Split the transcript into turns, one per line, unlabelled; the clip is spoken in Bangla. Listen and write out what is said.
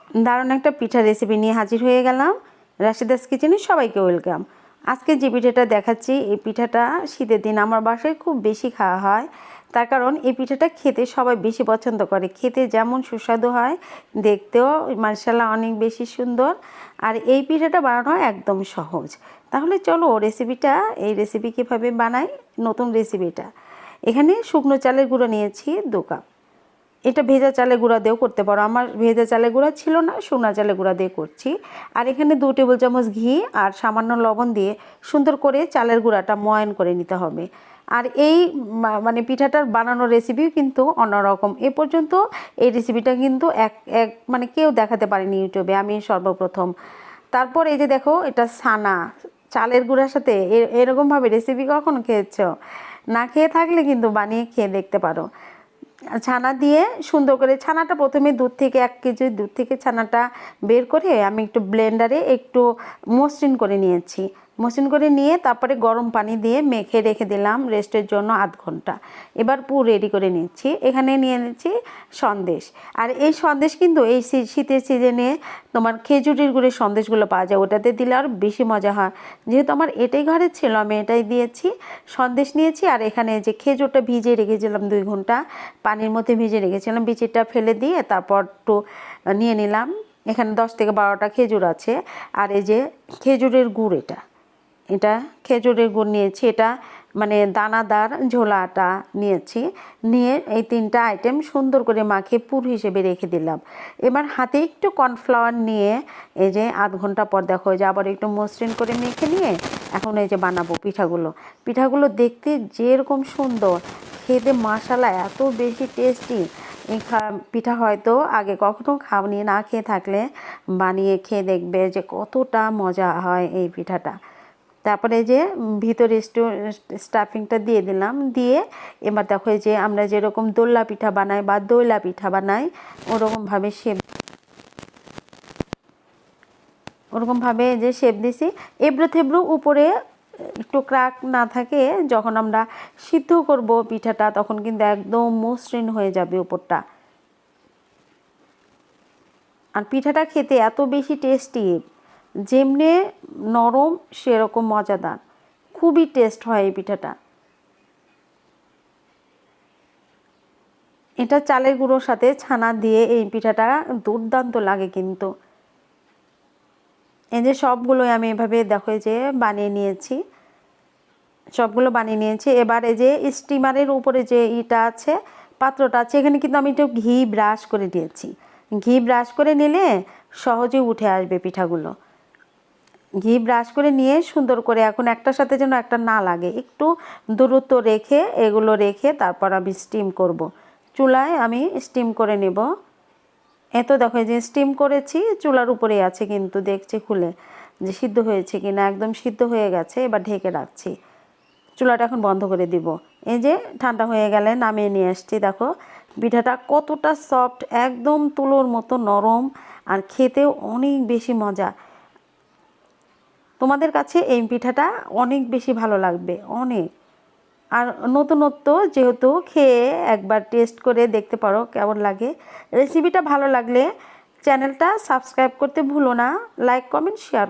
দারুণ একটা পিঠা রেসিপি নিয়ে হাজির হয়ে গেলাম। রাশিদাস কিচেনে সবাইকে ওয়েলকাম। আজকে যে পিঠাটা দেখাচ্ছি, এই পিঠাটা শীতের দিন আমার বাসায় খুব বেশি খাওয়া হয়। তার কারণ এই পিঠাটা খেতে সবাই বেশি পছন্দ করে। খেতে যেমন সুস্বাদু হয়, দেখতেও মাশাআল্লাহ অনেক বেশি সুন্দর। আর এই পিঠাটা বানানো একদম সহজ। তাহলে চলো এই রেসিপি কীভাবে বানাই, নতুন রেসিপিটা। এখানে শুকনো চালের গুঁড়ো নিয়েছি 2 কাপ। এটা ভেজা চালের গুঁড়া দিয়েও করতে পারো, আমার ভেজা চালের গুঁড়া ছিল না, শুকনা চালের গুঁড়া দিয়ে করছি। আর এখানে 2 টেবিল চামচ ঘি আর সামান্য লবণ দিয়ে সুন্দর করে চালের গুঁড়াটা ময়ান করে নিতে হবে। আর এই মানে পিঠাটার বানানোর রেসিপিও কিন্তু অন্যরকম। এ পর্যন্ত এই রেসিপিটা কিন্তু এক মানে কেউ দেখাতে পারেনি ইউটিউবে, আমি সর্বপ্রথম। তারপর এই যে দেখো, এটা ছানা চালের গুঁড়ার সাথে এরকমভাবে রেসিপি কখনো খেয়েছো? না খেয়ে থাকলে কিন্তু বানিয়ে খেয়ে দেখতে পারো। ছানা দিয়ে সুন্দর করে, ছানাটা প্রথমে 1 কেজি দুধ থেকে ছানাটা বের করে আমি একটু ব্লেন্ডারে একটু মসৃণ করে নিয়েছি। মসৃণ করে নিয়ে তারপরে গরম পানি দিয়ে মেখে রেখে দিলাম রেস্টের জন্য আধ ঘন্টা। এবার পুর রেডি করে নিচ্ছি। এখানে নিয়ে নিচ্ছি সন্দেশ। আর এই সন্দেশ কিন্তু এই শীতের সিজনে তোমার খেজুরের গুড়ের সন্দেশগুলো পাওয়া যায়, ওটাতে দিলে আর বেশি মজা হয়। যেহেতু আমার এটাই ঘরে ছিল, আমি এটাই দিয়েছি। সন্দেশ নিয়েছি আর এখানে যে খেজুরটা ভিজিয়ে রেখেছিলাম 2 ঘন্টা পানির মধ্যে ভিজিয়ে রেখেছিলাম, বিচিটা ফেলে দিয়ে তারপর একটু নিয়ে নিলাম। এখানে 10 থেকে 12টা খেজুর আছে। আর এই যে খেজুরের গুড়, এটা খেজুরের গুড় নিয়েছি। এটা মানে দানাদার ঝোলা আটা নিয়েছি। নিয়ে এই 3টা আইটেম সুন্দর করে মাখিয়ে পুর হিসেবে রেখে দিলাম। এবার হাতে একটু কর্নফ্লাওয়ার নিয়ে এই যে আধ ঘন্টা পর দেখো যে আবার একটু মসৃণ করে মেখে নিয়ে এখন এই যে বানাবো পিঠাগুলো দেখতে যেরকম সুন্দর, খেতে মাশাআল্লাহ এত বেশি টেস্টি। এই পিঠা হয়তো আগে কখনো খাওনি, না খেয়ে থাকলে বানিয়ে খেয়ে দেখবে যে কতটা মজা হয় এই পিঠাটা। তারপরে যে ভিতরে স্টাফিংটা দিয়ে দিলাম, দিয়ে এবার দেখো যে আমরা যেরকম দোল্লা পিঠা বানাই বা দইলা পিঠা বানাই ওরকমভাবে যে শেপ দিছি। এবড়ো থেবড়ো উপরে একটু ক্রাক না থাকে, যখন আমরা সিদ্ধ করব পিঠাটা তখন কিন্তু একদম মসৃণ হয়ে যাবে উপরটা। আর পিঠাটা খেতে এত বেশি টেস্টি, যেমনি নরম সেরকম মজাদার, খুবই টেস্ট হয় এই পিঠাটা। এটা চালের গুঁড়োর সাথে ছানা দিয়ে এই পিঠাটা দুর্দান্ত লাগে কিন্তু। এই যে সবগুলোই আমি এভাবে দেখো যে বানিয়ে নিয়েছি, সবগুলো বানিয়ে নিয়েছি। এবার এই যে স্টিমারের উপরে যে পাত্রটা আছে, এখানে কিন্তু আমি একটু ঘি ব্রাশ করে দিয়েছি। ঘি ব্রাশ করে নিলে সহজে উঠে আসবে পিঠাগুলো। ঘি ব্রাশ করে নিয়ে সুন্দর করে, এখন একটার সাথে যেন একটা না লাগে, একটু দূরত্ব রেখে তারপর আমি স্টিম করব। চুলায় আমি স্টিম করে নেব। এত দেখো যে স্টিম করেছি, চুলার উপরে আছে কিন্তু দেখছি খুলে যে সিদ্ধ হয়েছে কিনা। একদম সিদ্ধ হয়ে গেছে। এবার ঢেকে রাখছি, চুলাটা এখন বন্ধ করে দিব। এই যে ঠান্ডা হয়ে গেলে নামিয়ে নিয়ে আসছি। দেখো পিঠাটা কতটা সফট, একদম তুলোর মতো নরম, আর খেতেও অনেক বেশি মজা। তোমাদের কাছে এই পিঠাটা অনেক বেশি ভালো লাগবে, অনেক। আর নতুনত্ব যেহেতু, খেয়ে একবার টেস্ট করে দেখতে পারো কেমন লাগে। রেসিপিটা ভালো লাগলে চ্যানেলটা সাবস্ক্রাইব করতে ভুলো না, লাইক কমেন্ট শেয়ার।